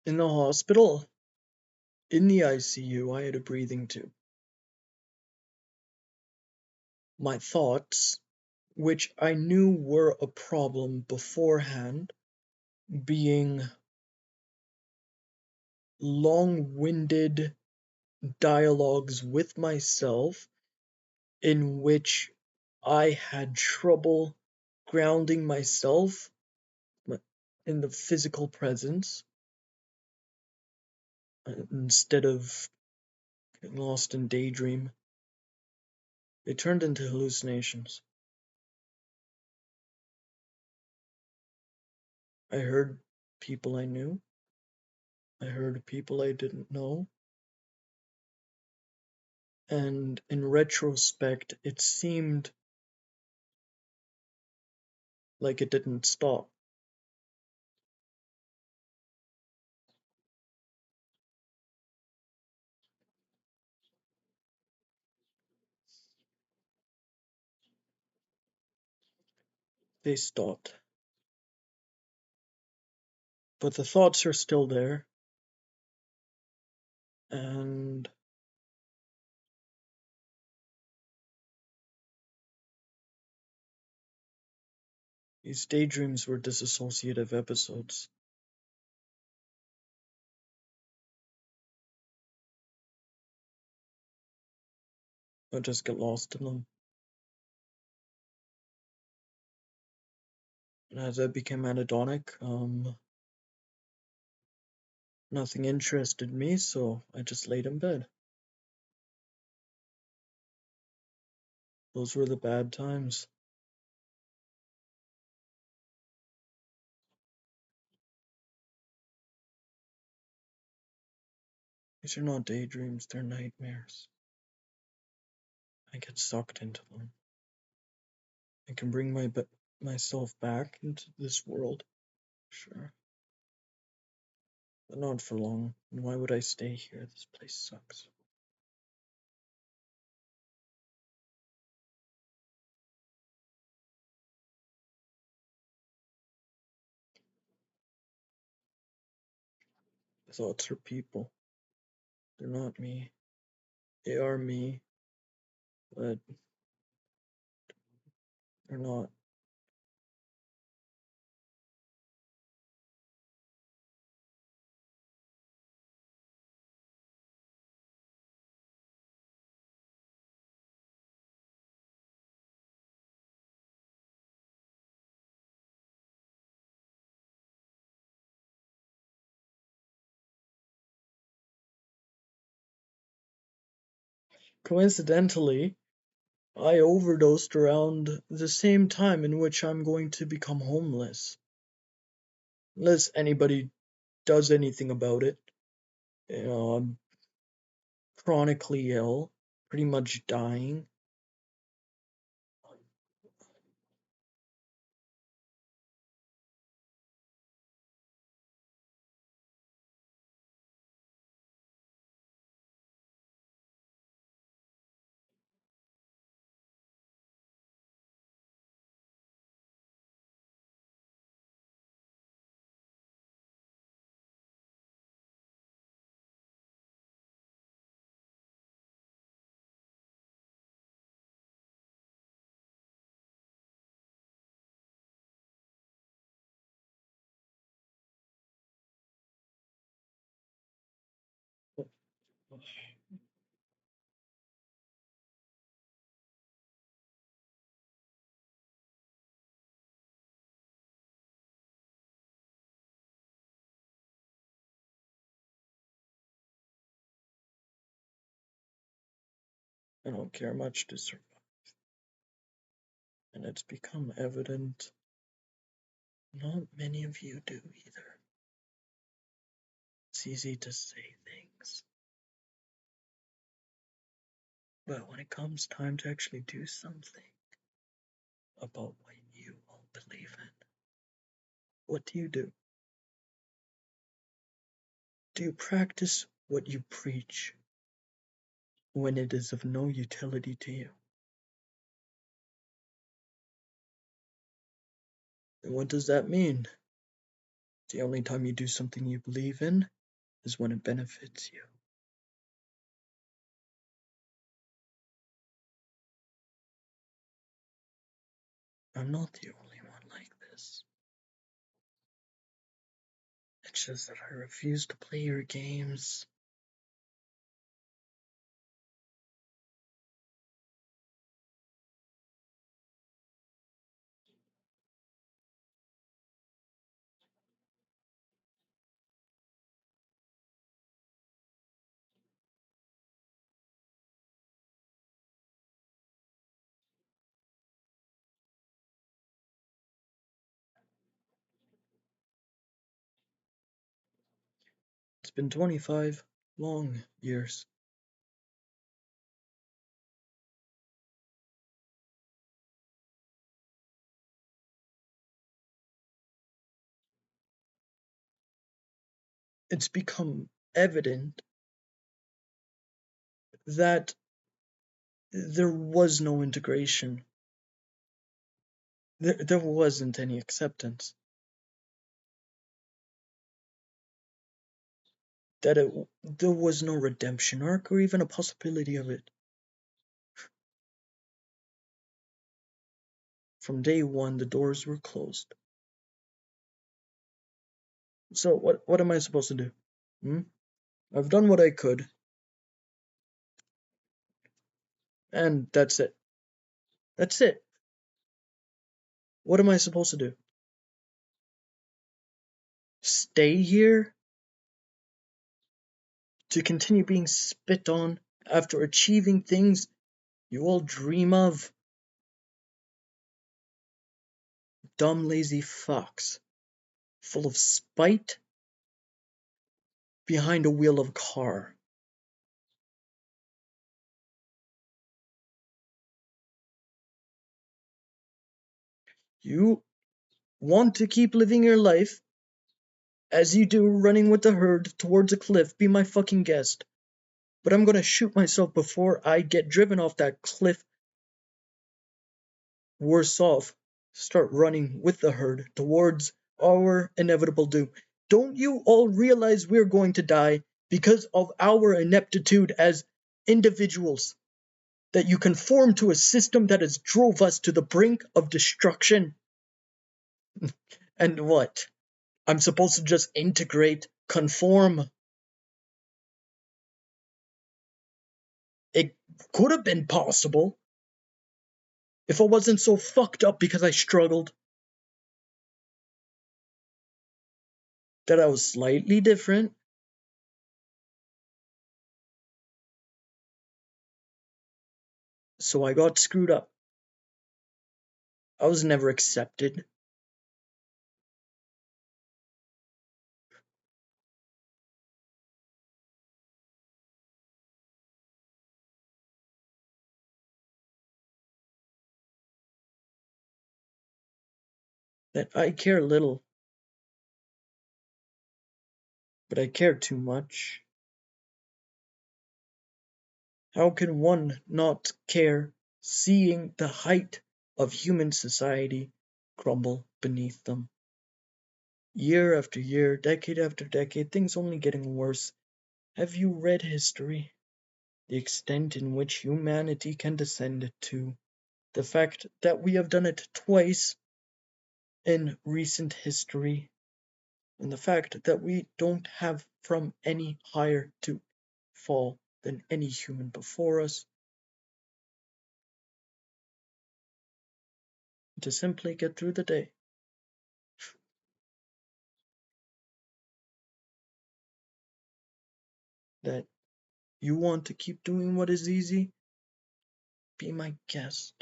In the hospital, in the ICU, I had a breathing tube. My thoughts, which I knew were a problem beforehand, being long-winded dialogues with myself in which I had trouble grounding myself in the physical presence instead of getting lost in daydream. They turned into hallucinations. I heard people I knew. I heard people I didn't know. And in retrospect, it seemed like it didn't stop. They stopped. But the thoughts are still there. And these daydreams were dissociative episodes. I just get lost in them. And as I became anhedonic, nothing interested me, so I just laid in bed. Those were the bad times. These are not daydreams, they're nightmares. I get sucked into them. I can bring myself back into this world, sure. But not for long. And why would I stay here? This place sucks. The thoughts are people. They're not me. They are me, but they're not. Coincidentally, I overdosed around the same time in which I'm going to become homeless. Unless anybody does anything about it. I'm chronically ill, pretty much dying. I don't care much to survive. And it's become evident not many of you do either. It's easy to say things. But when it comes time to actually do something about what you all believe in, what do you do? Do you practice what you preach when it is of no utility to you? And what does that mean? The only time you do something you believe in is when it benefits you. I'm not the only one like this. It's just that I refuse to play your games. It's been 25 long years. It's become evident that there was no integration. There wasn't any acceptance. That there was no redemption arc or even a possibility of it. From day one, the doors were closed. So what am I supposed to do? Hmm? I've done what I could, and that's it. That's it. What am I supposed to do? Stay here to continue being spit on after achieving things you all dream of? Dumb, lazy fucks, full of spite behind a wheel of a car. You want to keep living your life as you do, running with the herd towards a cliff, be my fucking guest. But I'm gonna shoot myself before I get driven off that cliff. Worse off, start running with the herd towards our inevitable doom. Don't you all realize we're going to die because of our ineptitude as individuals? That you conform to a system that has drove us to the brink of destruction? And what? I'm supposed to just integrate, conform? It could have been possible if I wasn't so fucked up because I struggled. That I was slightly different. So I got screwed up. I was never accepted. That I care little, but I care too much. How can one not care seeing the height of human society crumble beneath them? Year after year, decade after decade, things only getting worse. Have you read history? The extent in which humanity can descend to. The fact that we have done it twice in recent history. And the fact that we don't have from any higher to fall than any human before us. To simply get through the day. That you want to keep doing what is easy? Be my guest.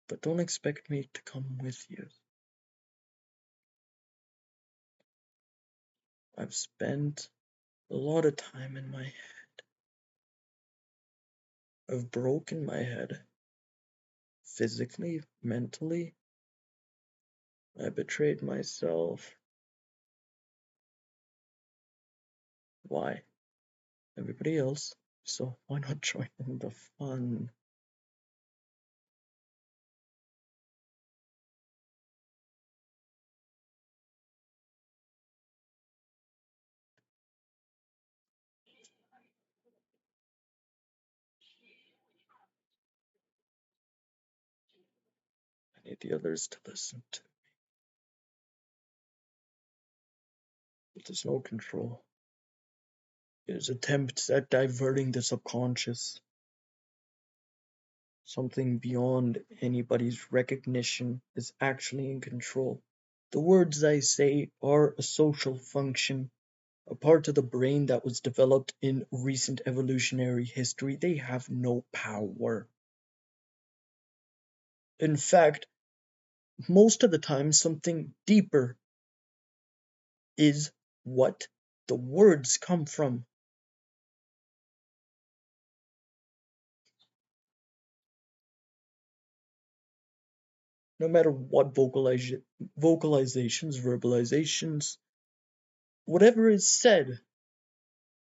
But don't expect me to come with you. I've spent a lot of time in my head. I've broken my head. Physically, mentally. I betrayed myself. Why? Everybody else. So why not join in the fun? need the others to listen to. But there's no control. It is attempts at diverting the subconscious. Something beyond anybody's recognition is actually in control. The words I say are a social function, a part of the brain that was developed in recent evolutionary history. They have no power. In fact, most of the time, something deeper is what the words come from. No matter what vocalizations, verbalizations, whatever is said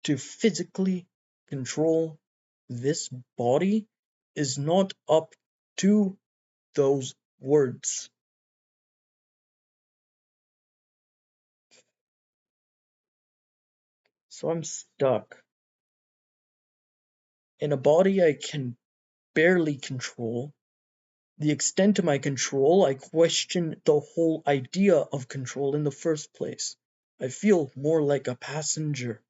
to physically control this body is not up to those words. So I'm stuck in a body I can barely control. The extent of my control, I question the whole idea of control in the first place. I feel more like a passenger,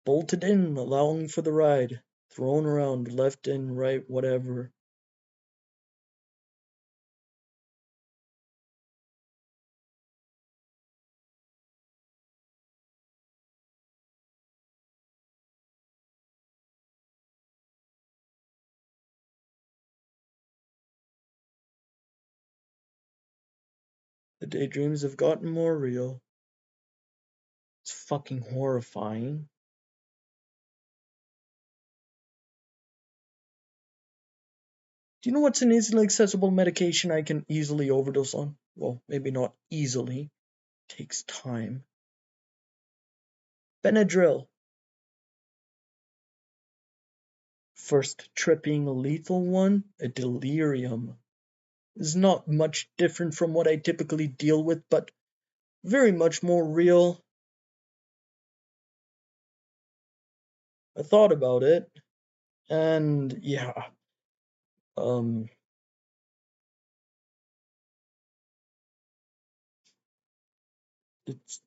bolted in, allowing for the ride, thrown around left and right, whatever. The daydreams have gotten more real. It's fucking horrifying. Do you know what's an easily accessible medication I can easily overdose on? Well, maybe not easily. It takes time. Benadryl. First tripping lethal one, a delirium. Is not much different from what I typically deal with, but very much more real. I thought about it, and yeah, um, it's